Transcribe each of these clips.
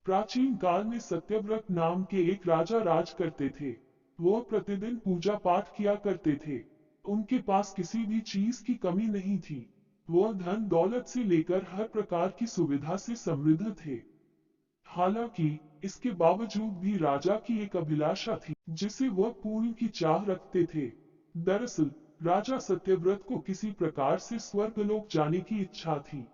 प्राचीन काल में सत्यव्रत नाम के एक राजा राज करते थे। वह प्रतिदिन पूजा पाठ किया करते थे। उनके पास किसी भी चीज की कमी नहीं थी। वह धन दौलत से लेकर हर प्रकार की सुविधा से समृद्ध थे। हालांकि इसके बावजूद भी राजा की एक अभिलाषा थी जिसे वह पूर्ण की चाह रखते थे। दरअसल राजा सत्यव्रत को किसी प्रकार से स्वर्गलोक जाने की इच्छा थी।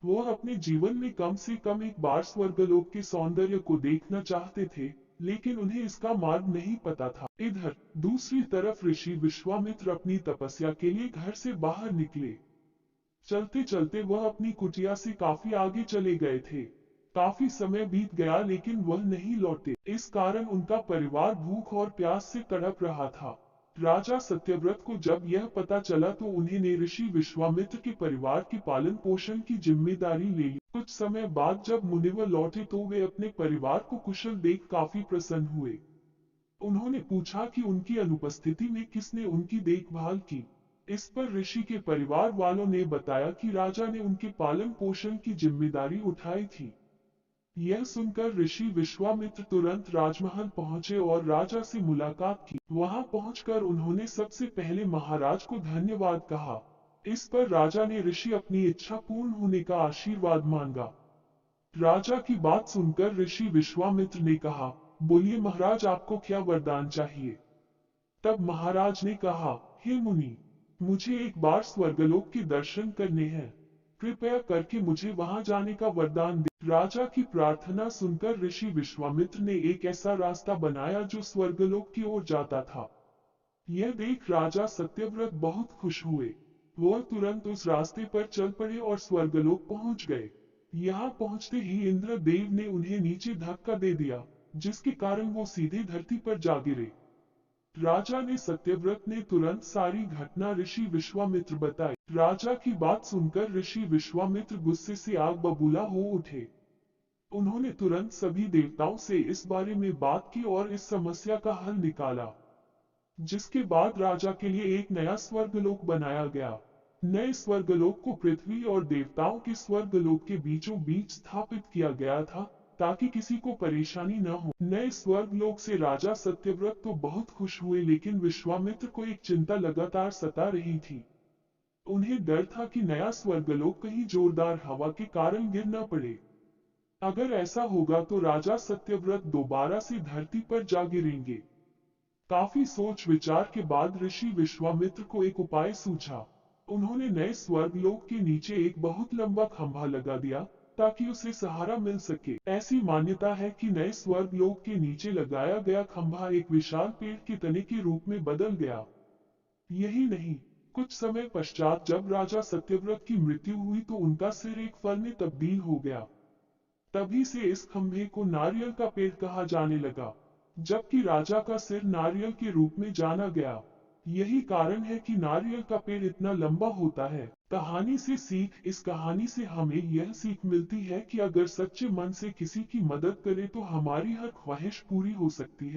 वह अपने जीवन में कम से कम एक बार स्वर्गलोक के सौंदर्य को देखना चाहते थे, लेकिन उन्हें इसका मार्ग नहीं पता था। इधर दूसरी तरफ ऋषि विश्वामित्र अपनी तपस्या के लिए घर से बाहर निकले। चलते चलते वह अपनी कुटिया से काफी आगे चले गए थे। काफी समय बीत गया लेकिन वह नहीं लौटे। इस कारण उनका परिवार भूख और प्यास से तड़प रहा था। राजा सत्यव्रत को जब यह पता चला तो उन्होंने ऋषि विश्वामित्र के परिवार के पालन पोषण की जिम्मेदारी ले ली। कुछ समय बाद जब मुनिवर लौटे तो वे अपने परिवार को कुशल देख काफी प्रसन्न हुए। उन्होंने पूछा कि उनकी अनुपस्थिति में किसने उनकी देखभाल की। इस पर ऋषि के परिवार वालों ने बताया कि राजा ने उनके पालन पोषण की जिम्मेदारी उठाई थी। यह सुनकर ऋषि विश्वामित्र तुरंत राजमहल पहुंचे और राजा से मुलाकात की। वहां पहुंचकर उन्होंने सबसे पहले महाराज को धन्यवाद कहा। इस पर राजा ने ऋषि अपनी इच्छा पूर्ण होने का आशीर्वाद मांगा। राजा की बात सुनकर ऋषि विश्वामित्र ने कहा, बोलिए महाराज, आपको क्या वरदान चाहिए। तब महाराज ने कहा, हे मुनि, मुझे एक बार स्वर्गलोक के दर्शन करने हैं। कृपया करके मुझे वहां जाने का वरदान दे। राजा की प्रार्थना सुनकर ऋषि विश्वामित्र ने एक ऐसा रास्ता बनाया जो स्वर्गलोक की ओर जाता था। यह देख राजा सत्यव्रत बहुत खुश हुए। वह तुरंत उस रास्ते पर चल पड़े और स्वर्गलोक पहुंच गए। यहाँ पहुंचते ही इंद्रदेव ने उन्हें नीचे धक्का दे दिया, जिसके कारण वो सीधे धरती पर जा गिरे। राजा ने सत्यव्रत ने तुरंत सारी घटना ऋषि विश्वामित्र बताई। राजा की बात सुनकर ऋषि विश्वामित्र गुस्से से आग बबूला हो उठे। उन्होंने तुरंत सभी देवताओं से इस बारे में बात की और इस समस्या का हल निकाला, जिसके बाद राजा के लिए एक नया स्वर्गलोक बनाया गया। नए स्वर्गलोक को पृथ्वी और देवताओं के स्वर्गलोक के बीचों बीच स्थापित किया गया था, ताकि किसी को परेशानी न हो। नए स्वर्गलोक से राजा सत्यव्रत तो बहुत खुश हुए, लेकिन विश्वामित्र को एक चिंता लगातार सता रही थी। उन्हें डर था कि नया स्वर्गलोक कहीं जोरदार हवा के कारण गिर न पड़े। अगर ऐसा होगा तो राजा सत्यव्रत दोबारा से धरती पर जा गिरेंगे। काफी सोच विचार के बाद ऋषि विश्वामित्र को एक उपाय सूझा। उन्होंने नए स्वर्गलोक के नीचे एक बहुत लंबा खंभा लगा दिया, ताकि उसे सहारा मिल सके। ऐसी मान्यता है कि नए स्वर्गलोक के नीचे लगाया गया खंभा एक विशाल पेड़ के तने के रूप में बदल गया। यही नहीं, कुछ समय पश्चात जब राजा सत्यव्रत की मृत्यु हुई तो उनका सिर एक फल में तब्दील हो गया। तभी से इस खंभे को नारियल का पेड़ कहा जाने लगा, जबकि राजा का सिर नारियल के रूप में जाना गया। यही कारण है कि नारियल का पेड़ इतना लंबा होता है। कहानी से सीख। इस कहानी से हमें यह सीख मिलती है कि अगर सच्चे मन से किसी की मदद करें तो हमारी हर ख्वाहिश पूरी हो सकती है।